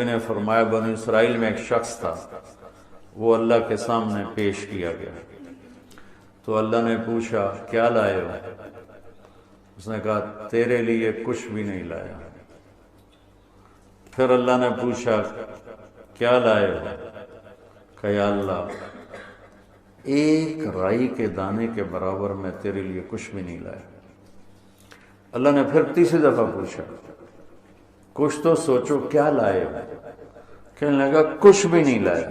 نے فرمایا بنی اسرائیل میں ایک شخص تھا، وہ اللہ کے سامنے پیش کیا گیا تو اللہ نے پوچھا کیا لائے ہو؟ اس نے کہا تیرے لیے کچھ بھی نہیں لایا۔ پھر اللہ نے پوچھا کیا لائے ہو؟ کہ یا اللہ ایک رائی کے دانے کے برابر میں تیرے لیے کچھ بھی نہیں لایا۔ اللہ نے پھر تیسری دفعہ پوچھا کچھ تو سوچو کیا لائے ہو؟ کہنے لگا کچھ بھی نہیں لایا۔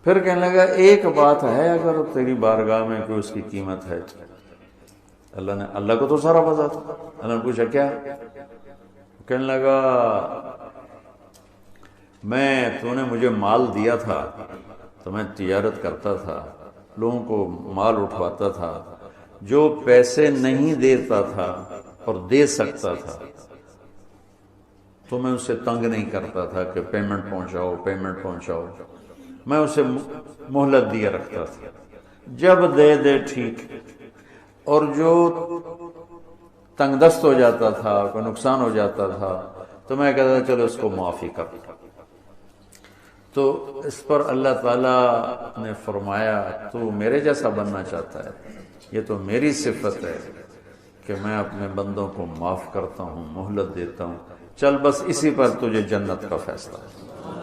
پھر کہنے لگا ایک بات ہے اگر تیری بارگاہ میں کوئی اس کی قیمت ہے تو۔ اللہ کو تو سارا پتا تھا۔ اللہ نے پوچھا کیا؟ کہنے لگا تو نے مجھے مال دیا تھا تو میں تجارت کرتا تھا، لوگوں کو مال اٹھواتا تھا، جو پیسے نہیں دیتا تھا اور دے سکتا تھا تو میں اسے تنگ نہیں کرتا تھا کہ پیمنٹ پہنچاؤ، میں اسے مہلت دیا رکھتا تھا، جب دے ٹھیک، اور جو تنگ دست ہو جاتا تھا، کوئی نقصان ہو جاتا تھا تو میں کہتا تھا چلو اس کو معافی کر۔ تو اس پر اللہ تعالیٰ نے فرمایا تو میرے جیسا بننا چاہتا ہے؟ یہ تو میری صفت ہے کہ میں اپنے بندوں کو معاف کرتا ہوں، مہلت دیتا ہوں، چل بس اسی پر تجھے جنت کا فیصلہ ہے۔